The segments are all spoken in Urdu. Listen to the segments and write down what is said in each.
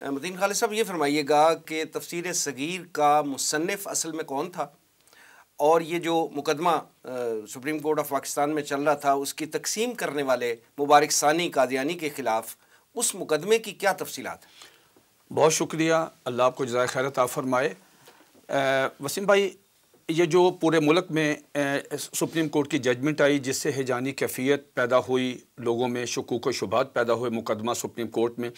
متین خالد صاحب یہ فرمائیے گا کہ تفسیر صغیر کا مصنف اصل میں کون تھا، اور یہ جو مقدمہ سپریم کورٹ آف پاکستان میں چل رہا تھا اس کی تقسیم کرنے والے مبارک ثانی قادیانی کے خلاف اس مقدمے کی کیا تفصیلات ہیں؟ بہت شکریہ، اللہ آپ کو جزائے خیر عطا فرمائے۔ وسیم بھائی، یہ جو پورے ملک میں سپریم کورٹ کی ججمنٹ آئی جس سے ہیجانی کیفیت پیدا ہوئی، لوگوں میں شکوک و شبہات پیدا ہوئے مقدمہ سپریم کورٹ میں،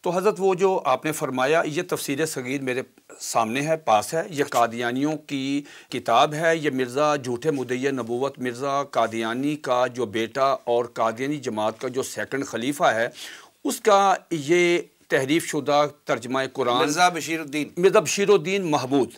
تو حضرت وہ جو آپ نے فرمایا یہ تفسیر صغیر میرے سامنے ہے، پاس ہے، یہ قادیانیوں کی کتاب ہے۔ یہ مرزا جھوٹے مدعی نبوت مرزا قادیانی کا جو بیٹا اور قادیانی جماعت کا جو سیکنڈ خلیفہ ہے اس کا یہ تحریف شدہ ترجمہ قرآن مرزا بشیر الدین محمود،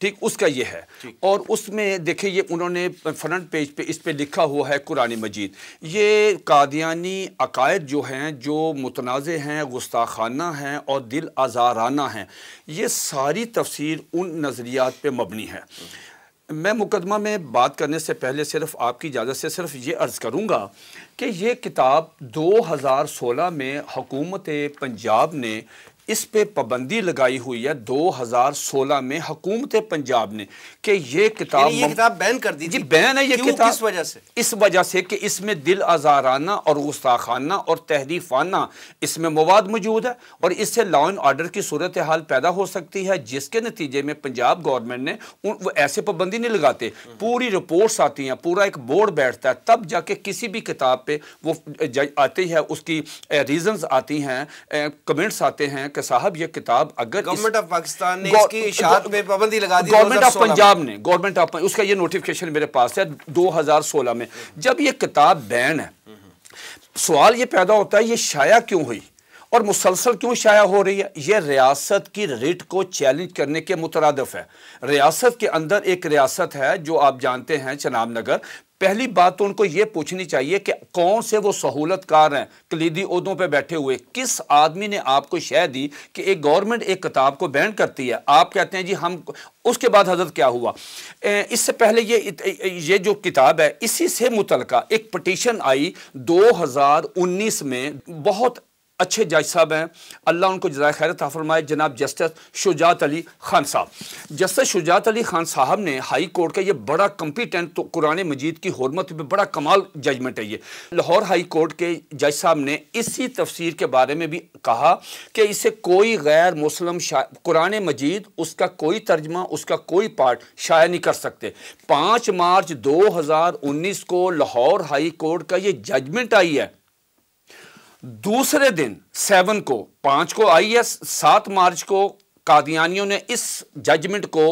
ٹھیک، اس کا یہ ہے۔ اور اس میں دیکھیں یہ انہوں نے فرنٹ پیج پہ اس پہ لکھا ہوا ہے قرآن مجید۔ یہ قادیانی عقائد جو ہیں جو متنازع ہیں، گستاخانہ ہیں اور دل آزارانہ ہیں، یہ ساری تفسیر ان نظریات پہ مبنی ہے۔ میں مقدمہ میں بات کرنے سے پہلے صرف آپ کی اجازت سے صرف یہ عرض کروں گا کہ یہ کتاب 2016 میں حکومت پنجاب نے اس پہ پابندی لگائی ہوئی ہے، 2016 میں حکومت پنجاب نے، کہ یہ کتاب بین کر دی تھی۔ جی بین ہے یہ کتاب، کس وجہ سے؟ اس وجہ سے کہ اس میں دل آزارانہ اور گستاخانہ اور تحریفانہ اس میں مواد موجود ہے، اور اس سے لا اینڈ آرڈر کی صورتحال پیدا ہو سکتی ہے، جس کے نتیجے میں پنجاب گورنمنٹ نے وہ ایسے پابندی نہیں لگاتے، پوری رپورٹس آتی ہیں، پورا ایک بورڈ بیٹھتا ہے، تب جا کے کسی بھی کتاب پہ وہ آتی ہے، اس کی ریزنز آتی ہیں، کمنٹس آتے ہیں کہ صاحب یہ کتاب اگر گورنمنٹ آف پاکستان نے اس کی اشاعت پہ پابندی لگا دی، گورنمنٹ آف پنجاب نے، گورنمنٹ آف اس کا یہ نوٹیفیکیشن میرے پاس ہے 2016 میں، جب یہ کتاب بین ہے، سوال یہ پیدا ہوتا ہے یہ شائع کیوں ہوئی اور مسلسل کیوں شائع ہو رہی ہے؟ یہ ریاست کی ریٹ کو چیلنج کرنے کے مترادف ہے۔ ریاست کے اندر ایک ریاست ہے جو آپ جانتے ہیں چناب نگر، پہلی بات تو ان کو یہ پوچھنی چاہیے کہ کون سے وہ سہولت کار ہیں کلیدی عہدوں پہ بیٹھے ہوئے، کس آدمی نے آپ کو شے دی کہ ایک گورنمنٹ ایک کتاب کو بین کرتی ہے، آپ کہتے ہیں جی ہم، اس کے بعد حضرت کیا ہوا؟ اس سے پہلے یہ جو کتاب ہے اسی سے متعلقہ ایک پٹیشن آئی 2019 میں، بہت اچھے جج صاحب ہیں، اللہ ان کو جزائے خیر عطا فرمائے، جناب جسٹس شجاعت علی خان صاحب۔ جسٹس شجاعت علی خان صاحب نے ہائی کورٹ کا یہ بڑا کمپیٹنٹ، تو قرآن مجید کی حرمت پہ بڑا کمال ججمنٹ ہے یہ، لاہور ہائی کورٹ کے جج صاحب نے اسی تفسیر کے بارے میں بھی کہا کہ اسے کوئی غیر مسلم قرآن مجید اس کا کوئی ترجمہ، اس کا کوئی پارٹ شائع نہیں کر سکتے۔ 5 مارچ 2019 کو لاہور ہائی کورٹ کا یہ ججمنٹ آئی ہے، دوسرے دن 7 کو 5 کو آئی ہے، 7 مارچ کو قادیانیوں نے اس ججمنٹ کو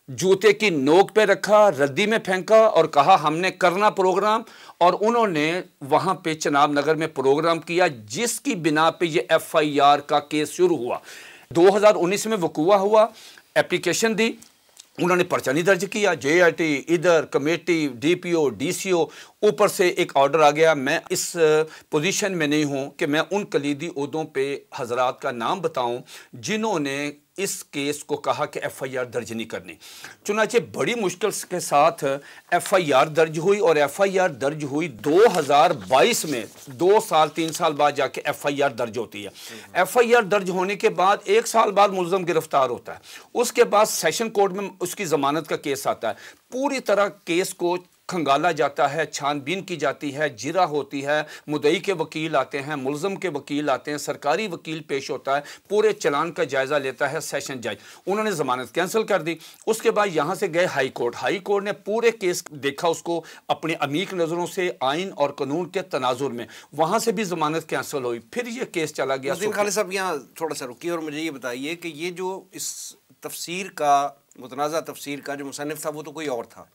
جوتے کی نوک پہ رکھا، ردی میں پھینکا اور کہا ہم نے کرنا پروگرام، اور انہوں نے وہاں پہ چناب نگر میں پروگرام کیا جس کی بنا پہ یہ FIR کا کیس شروع ہوا۔ 2019 میں وقوع ہوا، اپلیکیشن دی، انہوں نے پرچہ نہیں درج کیا، JIT ادھر کمیٹی DPO DCO، اوپر سے ایک آرڈر آ گیا۔ میں اس پوزیشن میں نہیں ہوں کہ میں ان کلیدی عہدوں پہ حضرات کا نام بتاؤں جنہوں نے اس کیس کو کہا کہ FIR درج نہیں کرنی۔ چنانچہ بڑی مشکل کے ساتھ FIR درج ہوئی، اور FIR درج ہوئی 2022 میں، 2 سال 3 سال بعد جا کے FIR درج ہوتی ہے۔ FIR درج ہونے کے بعد 1 سال بعد ملزم گرفتار ہوتا ہے، اس کے بعد سیشن کورٹ میں اس کی ضمانت کا کیس آتا ہے، پوری طرح کیس کو کھنگالا جاتا ہے، چھان بین کی جاتی ہے، جرا ہوتی ہے، مدعی کے وکیل آتے ہیں، ملزم کے وکیل آتے ہیں، سرکاری وکیل پیش ہوتا ہے، پورے چلان کا جائزہ لیتا ہے سیشن جج، انہوں نے ضمانت کینسل کر دی۔ اس کے بعد یہاں سے گئے ہائی کورٹ، ہائی کورٹ نے پورے کیس دیکھا اس کو اپنی عمیق نظروں سے، آئین اور قانون کے تناظر میں، وہاں سے بھی ضمانت کینسل ہوئی، پھر یہ کیس چلا گیا۔ متین خالد صاحب یہاں تھوڑا سا رکیے اور مجھے یہ بتائیے کہ یہ جو اس تفسیر کا، متنازع تفسیر کا جو مصنف تھا وہ تو کوئی اور تھا،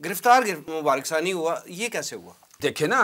گرفتار مبارک ثانی ہوا، یہ کیسے ہوا؟ دیکھیں نا،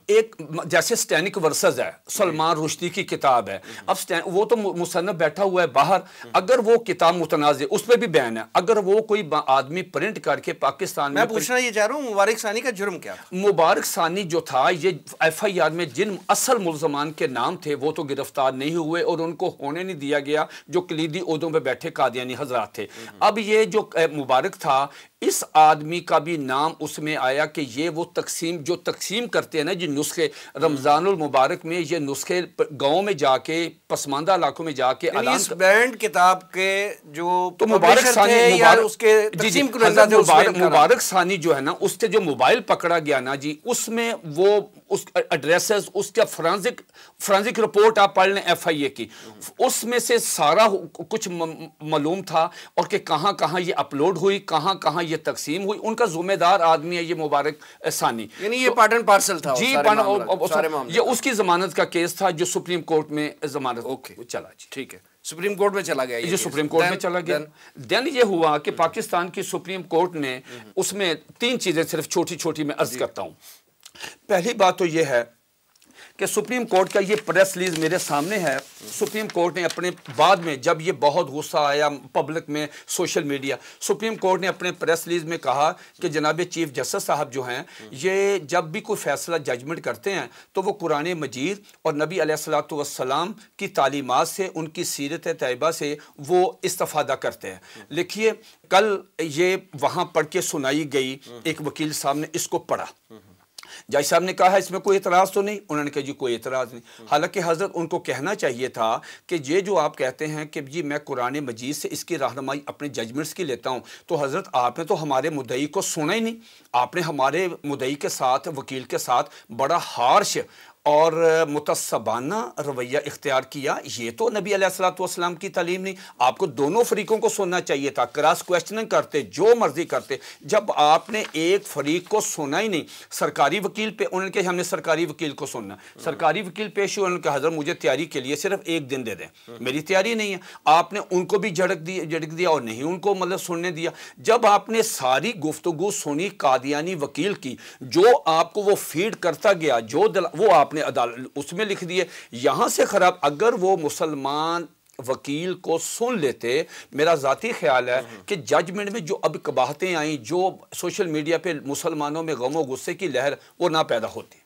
ایک جیسے سٹینک ورسز ہے، سلمان رشدی کی کتاب ہے، اب وہ تو مصنف بیٹھا ہوا ہے باہر، اگر وہ کتاب متنازع، اس پہ بھی بین ہے، اگر وہ کوئی آدمی پرنٹ کر کے پاکستان میں پوچھنا یہ چاہ رہا ہوں مبارک ثانی کا جرم کیا تھا؟ مبارک ثانی جو تھا، یہ FIR میں جن اصل ملزمان کے نام تھے وہ تو گرفتار نہیں ہوئے اور ان کو ہونے نہیں دیا گیا، جو کلیدی عہدوں پہ بیٹھے قادیانی حضرات تھے۔ اب یہ جو مبارک تھا، اس آدمی کا بھی نام اس میں آیا کہ یہ وہ جو تقسیم کرتے ہیں نا جی نسخے رمضان المبارک میں، یہ نسخے گاؤں میں جا کے پسماندہ علاقوں میں جا کے اس بینڈ کتاب کے جو تو مبارک ثانی مبارک ثانی جو ہے نا، اس سے جو موبائل پکڑا گیا نا جی، اس میں وہ اس ایڈریسز، اس کا فرانزک رپورٹ آپ پڑھ لیں FIA کی، اس میں سے سارا کچھ معلوم تھا، اور کہ کہاں کہاں یہ اپلوڈ ہوئی، کہاں کہاں یہ تقسیم ہوئی. ان کا ذمہ دار آدمی ہے یہ مبارک ثانی. یعنی یہ پارٹ اینڈ پارسل تھا جی، یہ اس کی ضمانت کا کیس تھا جو سپریم کورٹ میں ضمانت چلا. جی ٹھیک ہے، سپریم کورٹ میں چلا گیا یہ سپریم کورٹ میں چلا گیا. دین یہ ہوا کہ پاکستان کی سپریم کورٹ نے اس میں 3 چیزیں صرف چھوٹی چھوٹی میں عرض کرتا ہوں. پہلی بات تو یہ ہے کہ سپریم کورٹ کا یہ پریس ریلیز میرے سامنے ہے. سپریم کورٹ نے اپنے بعد میں جب یہ بہت غصہ آیا پبلک میں، سوشل میڈیا، سپریم کورٹ نے اپنے پریس ریلیز میں کہا کہ جناب چیف جسٹس صاحب جو ہیں، یہ جب بھی کوئی فیصلہ ججمنٹ کرتے ہیں تو وہ قرآن مجید اور نبی علیہ الصلوۃ والسلام کی تعلیمات سے، ان کی سیرت طیبہ سے وہ استفادہ کرتے ہیں. لکھیے، کل یہ وہاں پڑھ کے سنائی گئی، ایک وکیل صاحب نے اس کو پڑھا. جج صاحب نے کہا اس میں کوئی اعتراض تو نہیں؟ انہوں نے کہا جی کوئی اعتراض نہیں. حالانکہ حضرت ان کو کہنا چاہیے تھا کہ یہ جو آپ کہتے ہیں کہ جی میں قرآن مجید سے اس کی رہنمائی اپنے ججمنٹس کی لیتا ہوں، تو حضرت آپ نے تو ہمارے مدعی کو سنا ہی نہیں. آپ نے ہمارے مدعی کے ساتھ، وکیل کے ساتھ بڑا ہارش اور متعصبانہ رویہ اختیار کیا. یہ تو نبی علیہ الصلوۃ والسلام کی تعلیم نہیں. آپ کو دونوں فریقوں کو سننا چاہیے تھا، کراس کویسچننگ کرتے، جو مرضی کرتے. جب آپ نے ایک فریق کو سنا ہی نہیں، سرکاری وکیل پہ انہوں نے کہا ہم نے سرکاری وکیل کو سننا. سرکاری وکیل پیش ہوئے، انہوں نے کہا حضرت مجھے تیاری کے لیے صرف 1 دن دے دیں، میری تیاری نہیں ہے. آپ نے ان کو بھی جھڑک دیا اور نہیں ان کو مطلب سننے دیا. جب آپ نے ساری گفتگو سنی قادیانی وکیل کی، جو آپ کو وہ فیڈ کرتا گیا، وہ آپ نے عدالت اس میں لکھ دیے. یہاں سے خراب اگر وہ مسلمان وکیل کو سن لیتے، میرا ذاتی خیال ہے کہ ججمنٹ میں جو اب قباحتیں آئیں، جو سوشل میڈیا پہ مسلمانوں میں غم و غصے کی لہر، وہ نہ پیدا ہوتی.